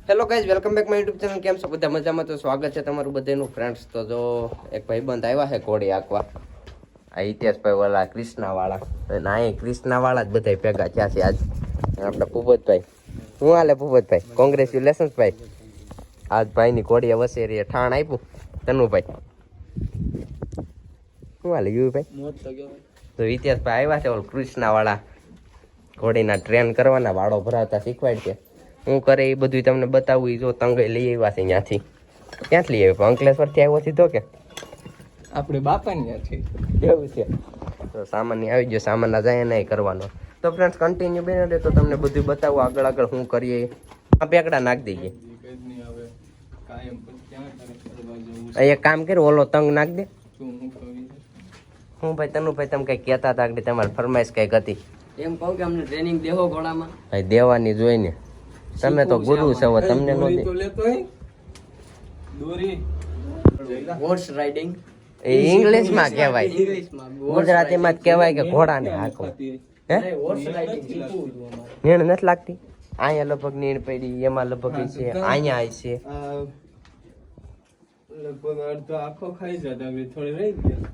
Hello guys, welcome back my YouTube channel. કેમ છો બધા? મજામાં? તો સ્વાગત છે તમારું બધાનું ફ્રેન્ડ્સ. તો જો એક ભાઈબંધ આવ્યા છે ઘોડી આંકવા, આ હિતેશભાઈ વાળા, કૃષ્ણાવાળા, ના એ કૃષ્ણાવાળા જ બધા ભેગા થયા છે આજ. આપણા ભૂપતભાઈ, શું હાલે ભૂપતભાઈ? કોંગ્રેચ્યુલેશન્સ ભાઈ. આજ ભાઈની ઘોડીએ વસેરીએ ઠાણ આપ્યું તનુભાઈ. શું હાલે યુભાઈ? તો હિતેશભાઈ આવ્યા છે ઓલ કૃષ્ણાવાળા, ઘોડીના ટ્રેન કરવાના, વાળો ભરાવતા શીખવાડ છે. હું કરે એ બધું તમને બતાવું. જો તંગે લઈ આવ્યા છે ત્યાંથી. ક્યાંથી લઈ આવ્યો? અંકલેશ્વરથી આવ્યો સીધો કે આપણે બાપાની છે એવું છે? તો સામાન આવી ગયો, સામાન ના જાય નહીં કરવાનો. તો ફ્રેન્ડ્સ કન્ટિન્યુ બેન રહે તો તમને બધું બતાવું આગળ આગળ શું કરીએ. આ પેકડા નાખી દઈએ. એક કામ કર્યું, ઓલો તંગ નાખ દે. હું ભાઈ તનુભાઈ તમે કઈ કહેતા હતા કે તમારી ફરમાઈશ કઈક હતી? એમ કહું કે અમને ટ્રેનિંગ દેવો ઘોડામાં. ભાઈ દેવાની જોઈને, તમે તો ગુરુ છો, તમને નહોતી. હોર્સ રાઇડિંગ એ ઇંગ્લિશમાં કહેવાય, ગુજરાતીમાં જ કહેવાય કે ઘોડાને હાંકવો. હે હોર્સ રાઇડિંગ શીખવું હતું અમારે. નીણ નથી લાગતી? અહીંયા લગભગ નીણ પડી, એમાં લગભગ છે, અહીંયા છે. લગભગ અડધો આખો ખાઈ જતા, થોડી રહી ગયા.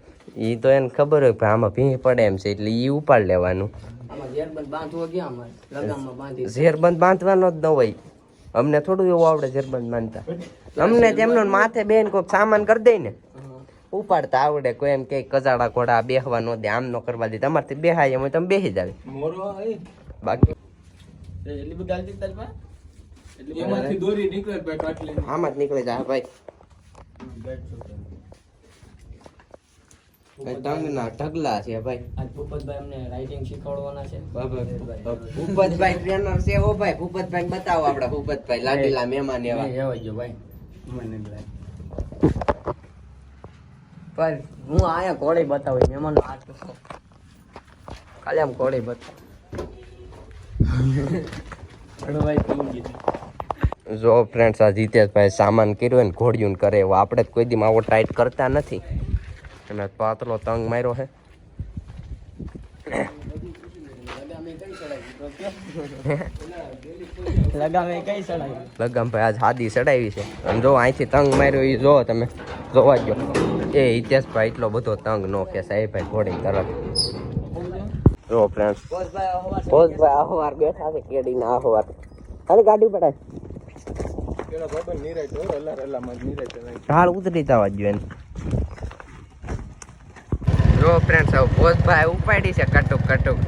એ તો એને ખબર હોય કે આમાં ભીંગ પડે એમ છે, એટલે એ ઉપાડ લેવાનું. આમાં ઝેરબંધ બાંધવો ગયા અમારે લગામમાં બાંધી. ઝેરબંધ બાંધવાનો જ ન હોય. અમને થોડું એવું આવડે ઝેરબંધ બાંધતા. અમને તેમનો માથે બેન કોઈ સામાન કરી દે ને ઉપાડતા આવડે. કોઈ એમ કે કજાડા ઘોડા બેહવા ન દે, આમ ન કરવા દે. તમારથી બેહાય એમ તમે બેસી જાવ. બાકી એટલી બધી ગાલતી તારી એટલે એમાંથી દોરી નીકળે ભાઈ, કાટલી આમાં જ નીકળી જાય ભાઈ. ટંગના ઢગલા છે ભાઈ. આજ ભૂપતભાઈ અમને રાઇડિંગ શીખવાડવાના છે. ભૂપતભાઈ ટ્રેનર છે. ઓ ભાઈ ભૂપતભાઈ બતાવો. આપડા ભૂપતભાઈ લાડીલા મહેમાન એવા. ભાઈ પણ હું આયા ઘોડી બતાવી મહેમાન ખાલી આમ ઘોડી બતાવ. જો ફ્રેન્ડ્સ, આ જીતેશભાઈ સામાન કર્યો ને ઘોડિયું કરે એવો. આપણે જ કોઈ દી આવો ટાઈટ કરતા નથી. અને પાતળો તંગ માર્યો છે. લગામે કઈ ચડાવી? લગામ ભાઈ આજ હાદી ચડાવી છે. અને જો અહીંથી તંગ માર્યો એ જો તમે જોવા જો. એ હિતેશભાઈ એટલો બધો તંગ નો કે સાહેબ ભાઈ ઘોડી તરત. જો ફ્રેન્ડ્સ, પોઝભાઈ આહોવાર બેઠા છે કેડીના આહોવાર. અરે ગાડી પડાય. ઢાળ ઉતરી જવા જોઈએ. જો ફ્રેન્ડ્સ, હવે પોઝભાઈ ઉપાડી છે કટુક કટુક.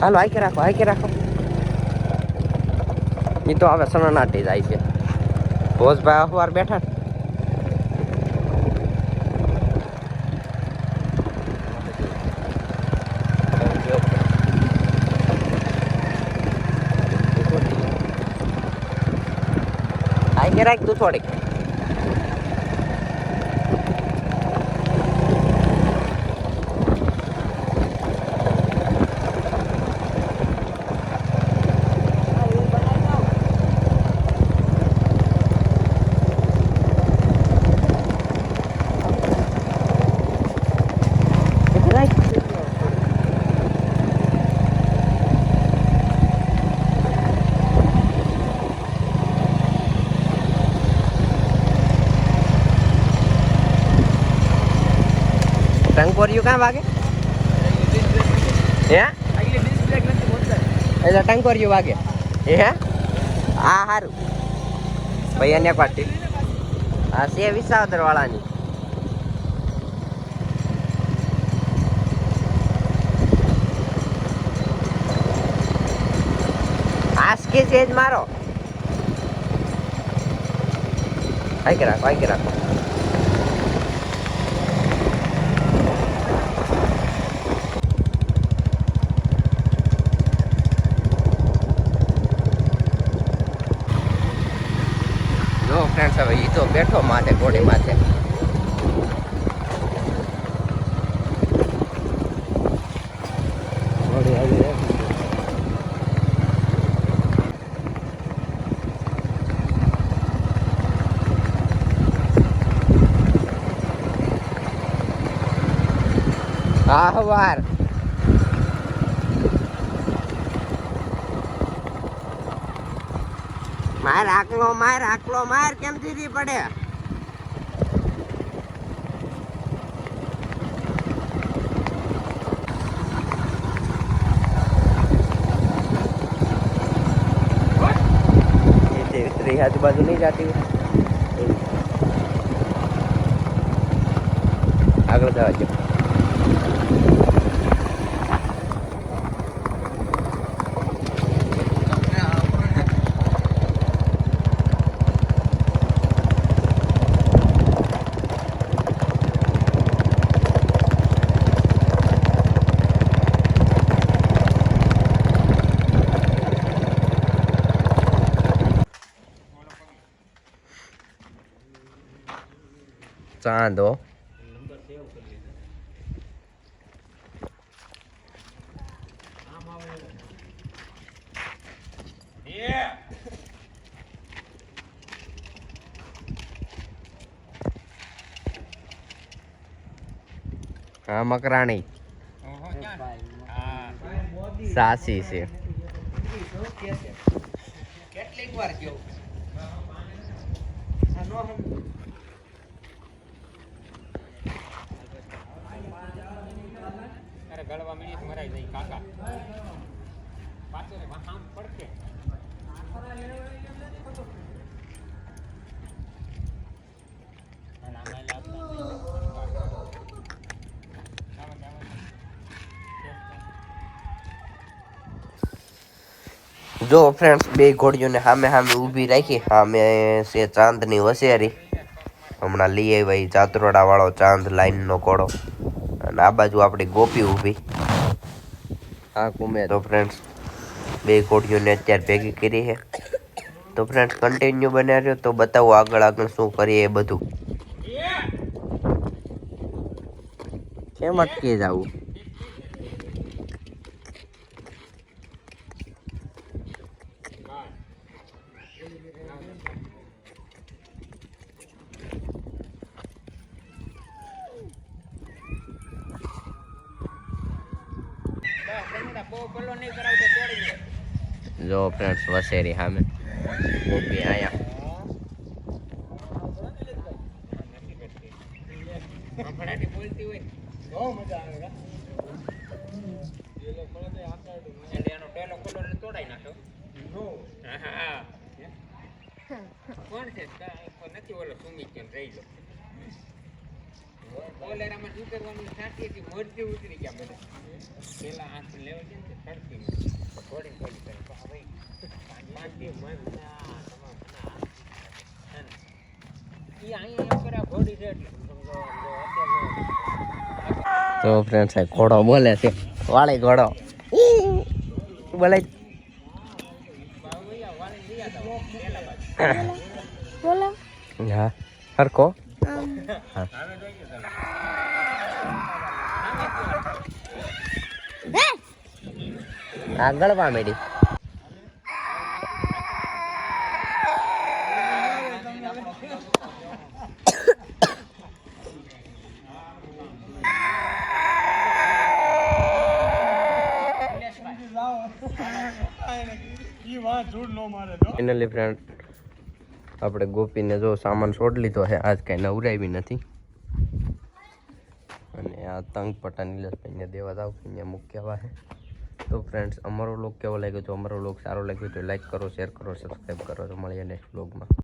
હાલો હાઈકે રાખો, હાઈકે રાખો. એ તો હવે સનાટી જાય છે. પોઝભાઈ આહોવાર બેઠા. હાઈકે રાખ તું થોડીક. ટંકોરિયું ક્યાં વાગે? હે એટલે ટંકોરિયું વાગે હે? આ સારું ભાઈ. એને પાટી આ છે વિસાવદર વાળાની. આસકી છે જ મારો. આઈ રાખો, આઈ રાખો. ફ્રેન્ડ્સ, હવે ઈ તો બેઠો માથે ઘોડી માથે. આહવાર માર આકલો માર કેમ દીધી પડે આજુબાજુ નહીં જાતી આગળ જવા દો ચાંદો હા મકરાણી સાસી છે કેટલીક વાર કેવું ગળવા મિનિટ મરાઈ જાય કાકા પાછો રે આમ પડકે જો ફ્રેન્ડ્સ બે ઘોડીઓને સામે સામે ઊભી રાખી સામે છે ચાંદની વસેરી હમણાં લઈ આવ્યા જાત્રોડા વાળો ચાંદ લાઈનનો ઘોડો અને આ બાજુ આપણી ગોપી ઊભી હા કુમે તો ફ્રેન્ડ્સ બે ઘોડીઓને અત્યારે ભેગી કરી છે તો ફ્રેન્ડ્સ કન્ટિન્યુ બન્યા રહ્યો તો બતાવો આગળ આગળ શું કરીએ એ બધું કેમ અટકી જવું જો ફ્રેન્ડ્સ વસેરી સામે ગોપી આયા બોલતી હોય બહુ મજા આવે એનો પેલો કલર તોડાઈ નાખ્યો કોણ છે નથી ઓલો સુમિત રહી લો ઓલેરામાં શું કરવાનું સાચી હતી મોરજી ઉતરી ગયા બધા પેલા આંખ લેવા છે ને તડકી થોડી થોડી કરે ભાઈ પાંચ દિવસ તો ફ્રેન્ડ્સ આ ઘોડો બોલે છે વાળી ઘોડો બોલે હા હરકો આગળ વા મેડી ફાઇનલી ફ્રેન્ડ આપણે ગોપીને જો સામાન છોડ લીધો છે આજ કઈ નવરાવી નથી અને આ તંગ પટા નીલેશભાઈને દેવા જાવ અહીંયા મૂક્યા છે તો ફ્રેન્ડ્સ અમારો વ્લોગ કેવો લાગ્યો તો અમારો વ્લોગ સારો લાગ્યો તો લાઈક કરો શેર કરો સબસ્ક્રાઈબ કરો તો મળીએ નેક્સ્ટ વ્લોગમાં